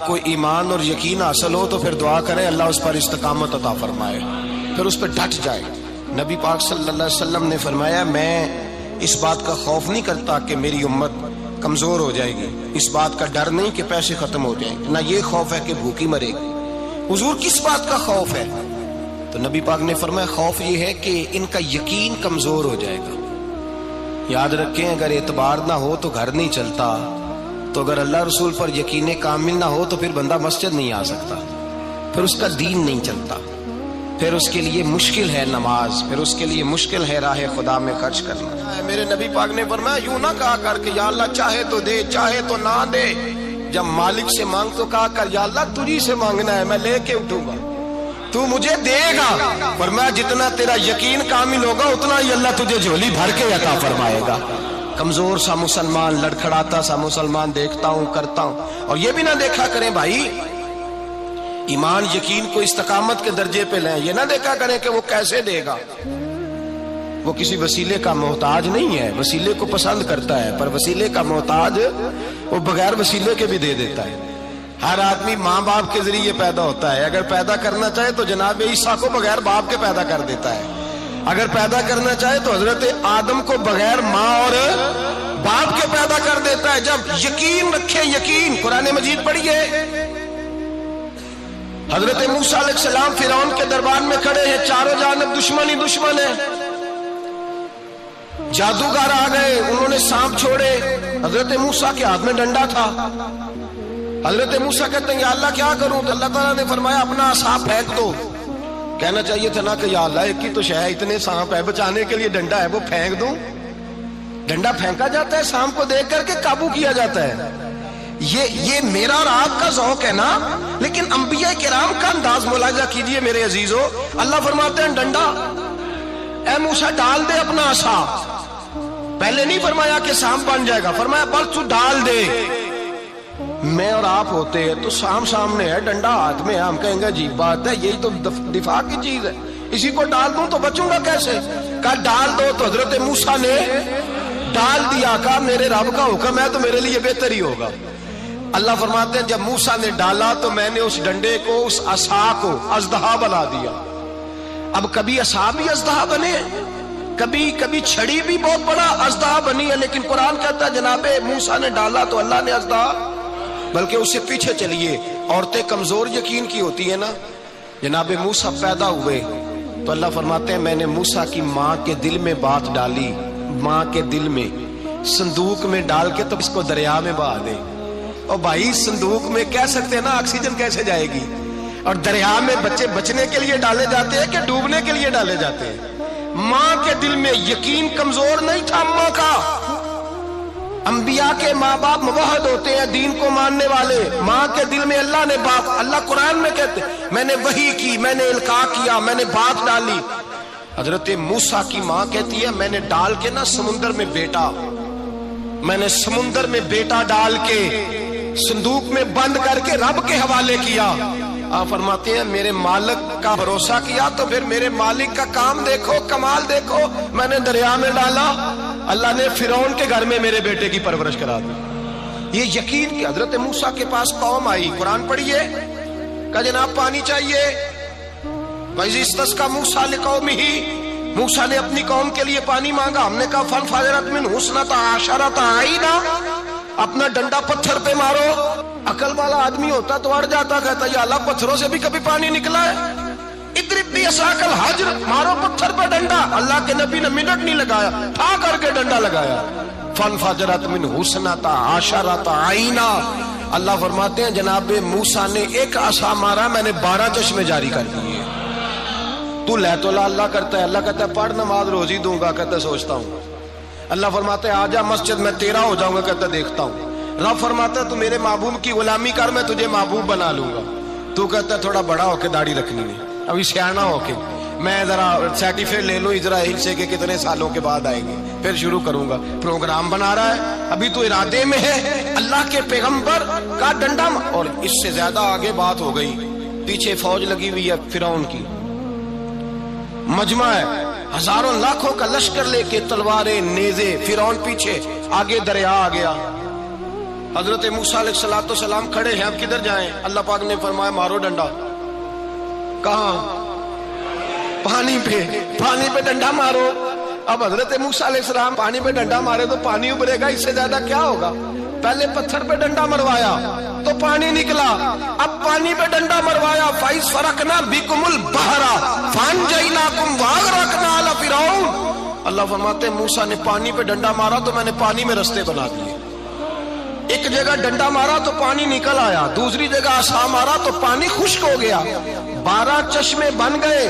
آپ کو ایمان اور یقین حاصل ہو تو پھر دعا کریں اللہ اس پر استقامت عطا فرمائے، پھر اس پہ ڈٹ جائے۔ نبی پاک صلی اللہ علیہ وسلم نے فرمایا میں اس بات کا خوف نہیں کرتا کہ میری امت کمزور ہو جائے گی، اس بات کا ڈر نہیں کہ پیسے ختم ہو جائیں گے، نہ یہ خوف ہے کہ بھوکی مرے گی۔ حضور کس بات کا خوف ہے؟ تو نبی پاک نے فرمایا خوف یہ ہے کہ ان کا یقین کمزور ہو جائے گا۔ یاد رکھیں اگر اعتبار نہ ہو تو گھر نہیں چلتا، تو اگر اللہ رسول پر یقین کامل نہ ہو تو پھر بندہ مسجد نہیں آ سکتا، پھر اس کا دین نہیں چلتا، پھر اس کے لیے مشکل ہے نماز، پھر اس کے لیے مشکل ہے راہ خدا میں خرچ کرنا۔ میرے نبی پاک نے فرمایا یوں نہ کہا کر کہ یا اللہ چاہے تو دے چاہے تو نہ دے، جب مالک سے مانگ تو کہا کر یا اللہ تجھی سے مانگنا ہے، میں لے کے اٹھوں گا، تو مجھے دے گا۔ فرمایا جتنا تیرا یقین کامل ہوگا اتنا ہی اللہ تجھے جھولی بھر کے عطا فرمائے گا۔ کمزور سا مسلمان، لڑکھڑاتا سا مسلمان دیکھتا ہوں کرتا ہوں، اور یہ بھی نہ دیکھا کریں بھائی ایمان یقین کو استقامت کے درجے پہ لیں، یہ نہ دیکھا کریں کہ وہ کیسے دے گا، وہ کسی وسیلے کا محتاج نہیں ہے، وسیلے کو پسند کرتا ہے، پر وسیلے کا محتاج وہ بغیر وسیلے کے بھی دے دیتا ہے۔ ہر آدمی ماں باپ کے ذریعے پیدا ہوتا ہے، اگر پیدا کرنا چاہے تو جناب عیسیٰ کو بغیر باپ کے پیدا کر دیتا ہے، اگر پیدا کرنا چاہے تو حضرت آدم کو بغیر ماں اور باپ کے پیدا کر دیتا ہے۔ جب یقین رکھیں، یقین قرآن مجید پڑھیے، حضرت موسیٰ علیہ السلام فرعون کے دربار میں کھڑے ہیں، چاروں جانب دشمن ہی دشمن ہے، جادوگر آ گئے، انہوں نے سانپ چھوڑے، حضرت موسیٰ کے ہاتھ میں ڈنڈا تھا۔ حضرت موسیٰ کہتے ہیں یا اللہ کیا کروں؟ تو اللہ تعالیٰ نے فرمایا اپنا عصا پھینک دو۔ کہنا چاہیے تھا نا کہ یا اللہ ایک ہی تو شے ہے، اتنے سانپ ہے، بچانے کے لیے ڈنڈا ہے وہ پھینک دوں؟ ڈنڈا پھینکا جاتا ہے، سانپ کو دیکھ کر کے قابو کیا جاتا ہے۔ یہ میرا اور آپ کا ذوق ہے نا، لیکن انبیاء کرام کا انداز ملاحظہ کیجئے میرے عزیزو۔ اللہ فرماتے ہیں ڈنڈا، اے موسیٰ ڈال دے اپنا عصا۔ پہلے نہیں فرمایا کہ سانپ بن جائے گا، فرمایا بس تو ڈال دے۔ میں اور آپ ہوتے ہیں تو سام سامنے ہے، ڈنڈا ہاتھ میں ہے، ہم کہیں گے عجیب بات ہے، یہی تو دفاع کی چیز ہے، اسی کو ڈال دوں تو بچوں گا کیسے؟ کہا ڈال دو، تو حضرت موسیٰ نے ڈال دیا، کہا میرے رب کا حکم ہے تو میرے لیے بہتر ہی ہوگا۔ اللہ فرماتے ہیں جب موسیٰ نے ڈالا تو میں نے اس ڈنڈے کو، اس عصا کو اژدہا بنا دیا۔ اب کبھی عصا بھی اژدہا بنے، کبھی چھڑی بھی بہت بڑا اژدہا بنی ہے، لیکن قرآن کہتا ہے جناب موسیٰ نے ڈالا تو اللہ نے اژدہا، بلکہ اس سے پیچھے چلیے، عورتیں کمزور یقین کی ہوتی ہیں نا۔ جناب موسیٰ پیدا ہوئے تو اللہ فرماتے ہیں میں نے موسیٰ کی ماں کے دل میں بات ڈالی، ماں کے دل میں، صندوق میں ڈال کے تو اس کو دریا میں بہا دے۔ اور بھائی صندوق میں کہہ سکتے ہیں نا آکسیجن کیسے جائے گی، اور دریا میں بچے بچنے کے لیے ڈالے جاتے ہیں کہ ڈوبنے کے لیے ڈالے جاتے ہیں؟ ماں کے دل میں یقین کمزور نہیں تھا ماں کا۔ انبیاء کے ماں باپ موحد ہوتے ہیں، دین کو ماننے والے، ماں کے دل میں اللہ نے باپ، اللہ قرآن میں کہتے میں نے وحی کی، میں نے القاء کیا، میں نے بات ڈالی۔ حضرت موسیٰ کی ماں کہتی ہے میں نے ڈال کے نا سمندر میں بیٹا، میں نے سمندر میں بیٹا ڈال کے صندوق میں بند کر کے رب کے حوالے کیا۔ آپ فرماتے ہیں میرے مالک کا بھروسہ کیا تو پھر میرے مالک کا کام دیکھو، کمال دیکھو، میں نے دریا میں ڈالا، اللہ نے فرعون کے گھر میں میرے بیٹے کی پرورش کرا دی۔ یہ یقین کہ حضرت موسیٰ کے پاس قوم آئی، قرآن پڑھیے، کہا جناب پانی چاہیے، وَإِذِ اسْتَسْقَىٰ مُوسَىٰ لِقَوْمِهِ، موسیٰ نے اپنی قوم کے لیے پانی مانگا، ہم نے کہا فَانْفَجَرَتْ مِنْهُ اثْنَتَا عَشَرَةَ عَيْنًا، اپنا ڈنڈا پتھر پہ مارو۔ عقل والا آدمی ہوتا تو اڑ جاتا، کہتا یا اللہ پتھروں سے بھی کبھی پانی نکلا ہے؟ اضرب بعصاک الحجر، مارو پتھر پہ ڈنڈا۔ اللہ کے نبی نے منٹ نہیں لگایا، ٹھا کر کے ڈنڈا لگایا، فانفجرت منہ اثنتا عشرۃ عینا۔ اللہ فرماتے ہیں جناب موسیٰ نے ایک عصا مارا، میں نے 12 چشمے جاری کر دیے۔ تو لے تو اللہ کرتا ہے، اللہ کہتا ہے پڑھ نماز روزی دوں گا، کہتا ہے سوچتا ہوں۔ اللہ فرماتا ہے آجا مسجد میں تیرا ہو جاؤں گا، کہتا ہے دیکھتا ہوں۔ رب فرماتا ہے تو میرے محبوب کی غلامی کر، میں تجھے محبوب بنا لوں گا۔ تو کہتا ہے تھوڑا بڑا ہو کے داڑھی رکھنی ہے، ابھی سیانا ہو کے میں ذرا سرٹیفکیٹ لے لوں اسرائیل سے کہ کتنے سالوں کے بعد آئیں گے، پھر شروع کروں گا۔ پروگرام بنا رہا ہے، ابھی تو ارادے میں ہے۔ اللہ کے پیغمبر کا ڈنڈا، اور اس سے زیادہ آگے بات ہو گئی، پیچھے فوج لگی ہوئی ہے فرعون کی، مجمع ہے، ہزاروں لاکھوں کا لشکر لے کے، تلواریں نیزے، فرعون پیچھے، آگے دریا آ گیا۔ حضرت موسیٰ علیہ السلام کھڑے ہیں، اب کدھر جائیں؟ اللہ پاک نے فرمایا مارو ڈنڈا۔ کہاں؟ پانی پہ ڈنڈا مارو۔ اب حضرت موسیٰ علیہ السلام پانی پہ ڈنڈا مارے تو پانی ابھرے گا، اس سے زیادہ کیا ہوگا؟ پہلے پتھر پہ ڈنڈا مروایا تو پانی نکلا، اب پانی پہ ڈنڈا مروایا، فَإِذْ فَرَقْنَا بِكُمُ الْبَحْرَ فَأَنْجَيْنَاكُمْ وَأَغْرَقْنَا آلَ فِرْعَوْنَ۔ اللہ فرماتے ہیں موسیٰ نے پانی پہ ڈنڈا مارا تو میں نے پانی میں رستے بنا دیے۔ ایک جگہ ڈنڈا مارا تو پانی نکل آیا، دوسری جگہ عصا مارا تو پانی خشک ہو گیا، 12 چشمے بن گئے،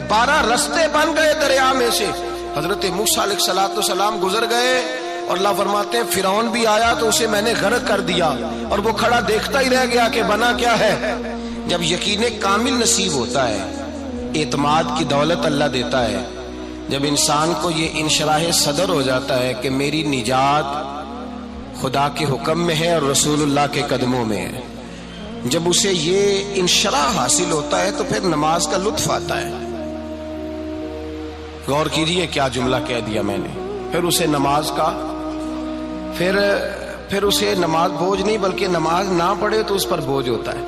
12 رستے بن گئے دریا میں سے۔ حضرت موسیٰ علیہ السلام گزر گئے اور اللہ فرماتے ہیں فرعون بھی آیا تو اسے میں نے غرق کر دیا، اور وہ کھڑا دیکھتا ہی رہ گیا کہ بنا کیا ہے۔ جب یقین کامل نصیب ہوتا ہے، اعتماد کی دولت اللہ دیتا ہے، جب انسان کو یہ انشراح صدر ہو جاتا ہے کہ میری نجات خدا کے حکم میں ہے اور رسول اللہ کے قدموں میں ہے، جب اسے یہ انشراح حاصل ہوتا ہے تو پھر نماز کا لطف آتا ہے۔ غور کیجئے کیا جملہ کہہ دیا میں نے۔ پھر اسے نماز کا پھر اسے نماز بوجھ نہیں، بلکہ نماز نہ پڑھے تو اس پر بوجھ ہوتا ہے۔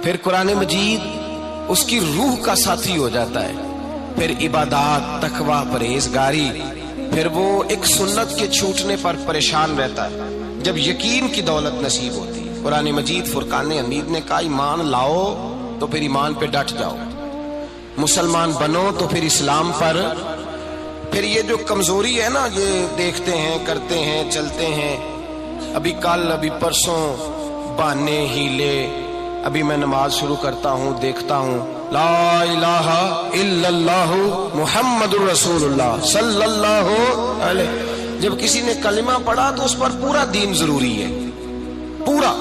پھر قرآن مجید اس کی روح کا ساتھی ہو جاتا ہے، پھر عبادات، تقوی، پرہیزگاری، پھر وہ ایک سنت کے چھوٹنے پر پریشان رہتا ہے جب یقین کی دولت نصیب ہوتی ہے۔ قرآن مجید فرقان حمید نے کہا ایمان لاؤ تو پھر ایمان پہ ڈٹ جاؤ، مسلمان بنو تو پھر اسلام پر۔ پھر یہ جو کمزوری ہے نا، یہ دیکھتے ہیں، کرتے ہیں، چلتے ہیں، ابھی کل ابھی پرسوں بہانے ہیلے، ابھی میں نماز شروع کرتا ہوں دیکھتا ہوں لا الہ الا اللہ محمد الرسول اللہ صلی اللہ علیہ، جب کسی نے کلمہ پڑھا تو اس پر پورا دین ضروری ہے، پورا۔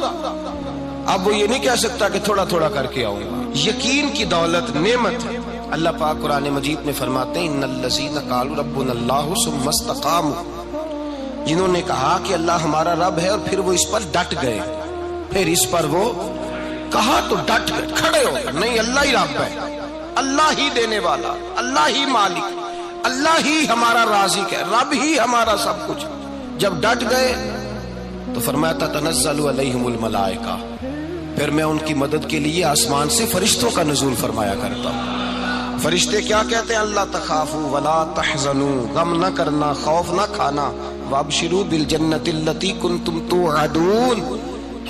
اب وہ یہ نہیں کہہ سکتا کہ تھوڑا تھوڑا کر کے آؤں گا۔ یقین کی دولت نعمت ہے۔ اللہ پاک قرآن مجید میں فرماتے ہیں ان الذین قالوا ربنا اللہ ثم استقاموا، جنہوں نے کہا کہ اللہ ہمارا رب ہے اور پھر وہ اس پر ڈٹ گئے، پھر اس پر وہ کہا تو ڈٹ گئے، کھڑے ہو گئے، نہیں اللہ ہی رب ہے، اللہ ہی دینے والا، اللہ ہی مالک، اللہ ہی ہمارا رازق ہے، رب ہی ہمارا سب کچھ۔ جب ڈٹ گئے تو فرمایا تتنزل علیہم الملائکہ، پھر میں ان کی مدد کے لیے آسمان سے فرشتوں کا نزول فرمایا کرتا ہوں۔ فرشتے کیا کہتے ہیں؟ اللہ تخافوا ولا تحزنوا، غم نہ کرنا، خوف نہ کھانا، وابشروا بالجنۃ التی کنتم توعدون،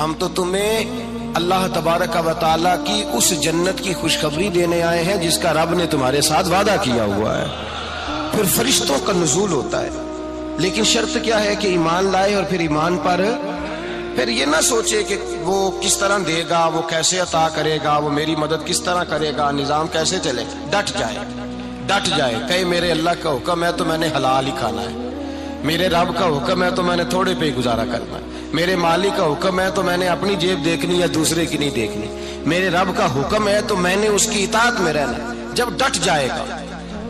ہم تو تمہیں اللہ تبارک و تعالیٰ کی اس جنت کی خوشخبری دینے آئے ہیں جس کا رب نے تمہارے ساتھ وعدہ کیا ہوا ہے۔ پھر فرشتوں کا نزول ہوتا ہے، لیکن شرط کیا ہے کہ ایمان لائے، اور پھر ایمان پر پھر یہ نہ سوچے کہ وہ کس طرح دے گا، وہ کیسے عطا کرے گا، وہ میری مدد کس طرح کرے گا، نظام کیسے چلے، ڈٹ جائے، کہے میرے اللہ کا حکم ہے تو میں نے حلال ہی کھانا ہے، میرے رب کا حکم ہے تو میں نے تھوڑے پہ ہی گزارا کرنا ہے، میرے مالک کا حکم ہے تو میں نے اپنی جیب دیکھنی یا دوسرے کی نہیں دیکھنی، میرے رب کا حکم ہے تو میں نے اس کی اطاعت میں رہنا۔ جب ڈٹ جائے گا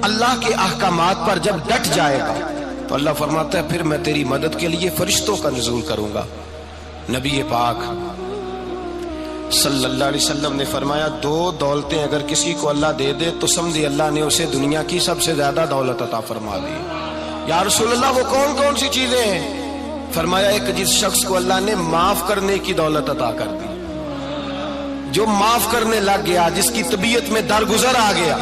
اللہ کے احکامات پر، جب ڈٹ جائے گا تو اللہ فرماتا ہے پھر میں تیری مدد کے لیے فرشتوں کا نزول کروں گا۔ نبی پاک صلی اللہ علیہ وسلم نے فرمایا 2 دولتیں اگر کسی کو اللہ دے دے تو سمجھے اللہ نے اسے دنیا کی سب سے زیادہ دولت عطا فرما دی۔ یا رسول اللہ وہ کون کون سی چیزیں ہیں؟ فرمایا ایک جس شخص کو اللہ نے معاف کرنے کی دولت عطا کر دی، جو معاف کرنے لگ گیا، جس کی طبیعت میں درگزر آ گیا،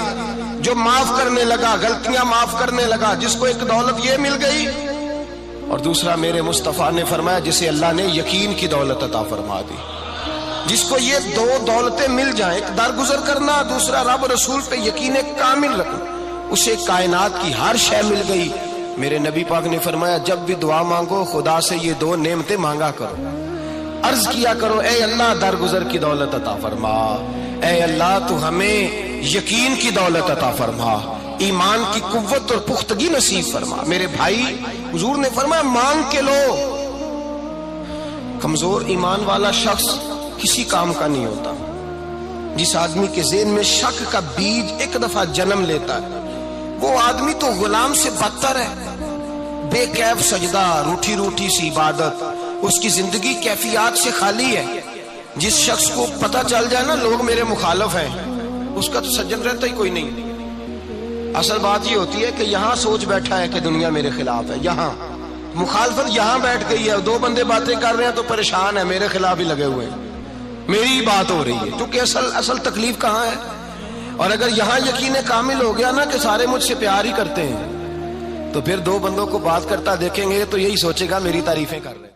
جو معاف کرنے لگا، غلطیاں معاف کرنے لگا، جس کو ایک دولت یہ مل گئی۔ اور دوسرا میرے مصطفیٰ نے فرمایا جسے اللہ نے یقین کی دولت عطا فرما دی، جس کو یہ 2 دولتیں مل جائیں، ایک درگزر کرنا، دوسرا رب رسول پہ یقین کامل رکھنا، اسے کائنات کی ہر شے مل گئی۔ میرے نبی پاک نے فرمایا جب بھی دعا مانگو خدا سے یہ 2 نعمتیں مانگا کرو، عرض کیا کرو اے اللہ درگزر کی دولت عطا فرما، اے اللہ تو ہمیں یقین کی دولت عطا فرما، ایمان کی قوت اور پختگی نصیب فرما۔ میرے بھائی حضور نے فرمایا مانگ کے لو۔ کمزور ایمان والا شخص کسی کام کا نہیں ہوتا۔ جس آدمی کے ذہن میں شک کا بیج ایک دفعہ جنم لیتا ہے وہ آدمی تو غلام سے بدتر ہے، بے کیف سجدہ، روٹھی روٹھی سی عبادت، اس کی زندگی کیفیات سے خالی ہے۔ جس شخص کو پتہ چل جائے نا لوگ میرے مخالف ہیں، اس کا تو سجن رہتا ہی کوئی نہیں۔ اصل بات یہ ہوتی ہے کہ یہاں سوچ بیٹھا ہے کہ دنیا میرے خلاف ہے، یہاں مخالفت یہاں بیٹھ گئی ہے، دو بندے باتیں کر رہے ہیں تو پریشان ہے، میرے خلاف ہی لگے ہوئے ہیں، میری ہی بات ہو رہی ہے، کیونکہ اصل تکلیف کہاں ہے؟ اور اگر یہاں یقین کامل ہو گیا نا کہ سارے مجھ سے پیار ہی کرتے ہیں، تو پھر دو بندوں کو بات کرتا دیکھیں گے تو یہی سوچے گا میری تعریفیں کر رہے ہیں۔